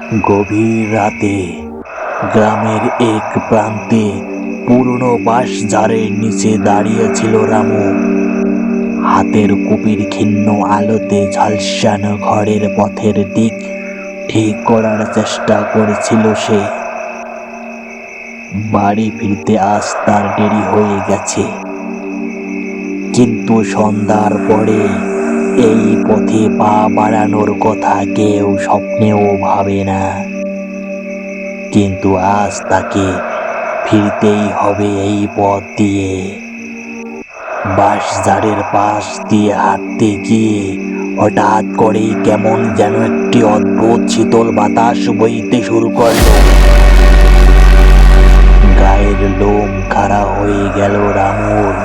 গভীর রাতে গ্রামের এক প্রান্তে পুরনো বাঁশঝাড়ের নিচে দাঁড়িয়েছিল রামু। হাতের কুপির ক্ষীণ আলোতে ঝলসানো ঘরের পথের দিক ঠিক করার চেষ্টা করেছিল সে। বাড়ি ফিরতে আজ তার দেরি হয়ে গেছে, কিন্তু সন্ধ্যার পরে এই পথে পা বাড়ানোর কথা কেউ স্বপ্নেও ভাবে না। কিন্তু আজ তাকে ফিরতেই হবে এই পথ দিয়ে। বাঁশঝাড়ের পাশ দিয়ে হাঁটতে গিয়ে হঠাৎ করেই কেমন যেন একটি অদ্ভুত শীতল বাতাস বইতে শুরু করলো। গায়ের লোম খাড়া হয়ে গেল রামুর।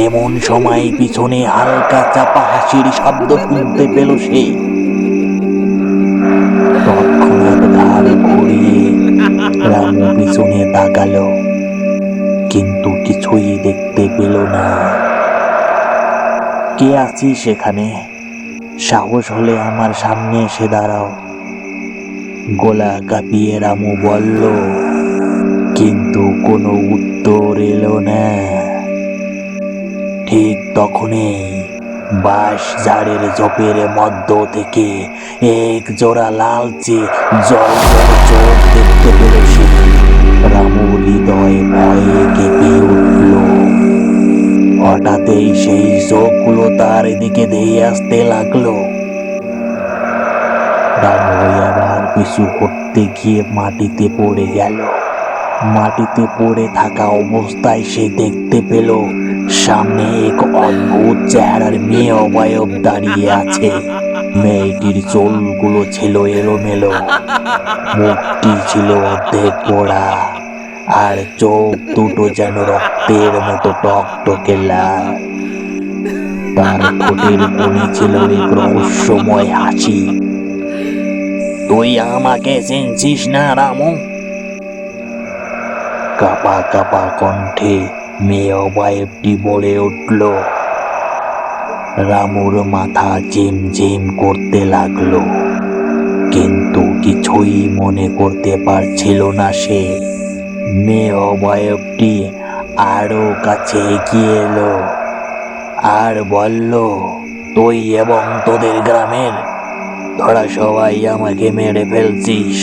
এমন সময় পিছনে হালকা চাপা হাসির শব্দ শুনতে পেল সে। তৎক্ষণাৎ ঘাড় ঘুরিয়ে রামু পিছনে তাকালো, কিন্তু কিছুই দেখতে পেল না। কে আছিস সেখানে? সাহস হলে আমার সামনে এসে দাঁড়াও, গলা কাঁপিয়ে রামু বলল। কিন্তু কোনো উত্তর এলো না। ঠিক তখনই বাঁশঝাড়ের ঝোপের মধ্য থেকে এক জোড়া লালচে জল চোখ দেখতে পেল সে। রামুর হৃদয় ভয়ে কেঁপে উঠল। হঠাৎই সেই চোখগুলো তার দিকে ধেয়ে আসতে লাগলো। রামু আবার পিছু হটতে গিয়ে মাটিতে পড়ে গেল। মাটিতে পড়ে থাকা অবস্থায় সে দেখতে পেল সামনে এক অদ্ভুত চেহারার মেয়ে অবয়ব দাঁড়িয়ে আছে। মেয়েটির চুলগুলো ছিল এলোমেলো, মুখটি ছিল অর্ধেক পোড়া, আর চোখ দুটো যেন রক্তের মতো টকটকে লাল। তার ঠোঁটের কোণে ছিল এক রহস্যময় হাসি। তুই আমাকে চিনছিস না রামু? কাঁপা কাঁপা কণ্ঠে মেয়ে অবয়বটি বলে উঠল। রামুর মাথা ঝিমঝিম করতে লাগলো, কিন্তু কিছুই মনে করতে পারছিল না সে। মেয়ে অবয়বটি আরো কাছে এগিয়ে এলো আর বলল, তুই এবং তোদের গ্রামের তোরা সবাই আমাকে মেরে ফেলছিস।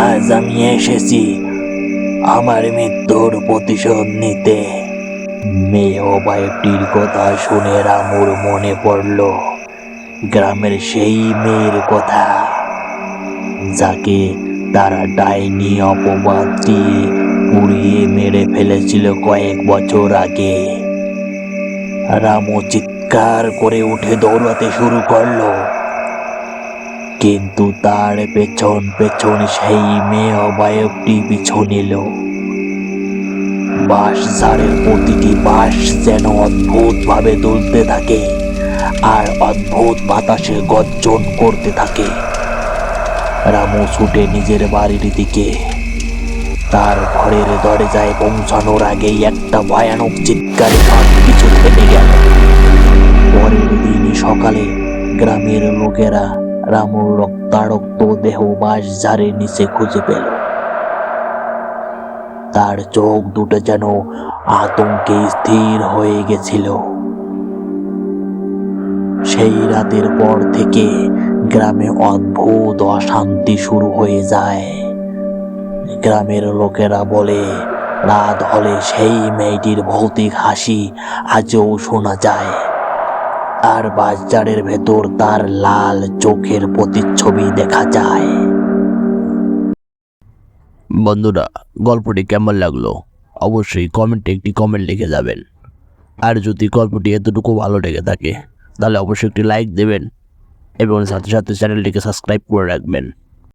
আজ আমি এসেছি আমার মৃত্যুর প্রতিশোধ নিতে। মেয়ে অবয়বটির কথা শুনে রামুর মনে পড়ল গ্রামের সেই মেয়ের কথা, যাকে তারা ডাইনি অপবাদ দিয়ে পুড়িয়ে মেরে ফেলেছিল কয়েক বছর আগে। রামু চিৎকার করে উঠে দৌড়াতে শুরু করলো, কিন্তু তার পেছন পেছন সেই মেয়ে অবয়বটি পিছু নিল। বাঁশঝাড়ের প্রতিটি বাঁশ যেন অদ্ভুত ভাবে দুলতে থাকে আর অদ্ভুত বাতাসে গর্জন করতে থাকে। রামু ছুটে নিজের বাড়ির দিকে। তার ঘরের দরজায় পৌঁছানোর আগেই একটা ভয়ানক চিৎকারে সব কিছু থেমে গেল। পরের দিন সকালে গ্রামের লোকেরা রামুর রক্তারক্ত দেহ বাঁশঝাড়ের নিচে খুঁজে পেল। তার চোখ দুটো যেন আতঙ্কে স্থির হয়ে গেছিল। সেই রাতের পর থেকে গ্রামে অদ্ভুত অশান্তি শুরু হয়ে যায়। গ্রামের লোকেরা বলে, রাত হলে সেই মেয়েটির ভৌতিক হাসি আজও শোনা যায়, আর বাঁশঝাড়ের ভেতর তার লাল চোখের প্রতিচ্ছবি দেখা যায়। বন্ধুরা, গল্পটি কেমন লাগলো অবশ্যই কমেন্টে একটি কমেন্ট লিখে যাবেন। আর যদি গল্পটি এতটুকু ভালো লেগে থাকে তাহলে অবশ্যই একটি লাইক দেবেন এবং সাথে সাথে চ্যানেলটিকে সাবস্ক্রাইব করে রাখবেন।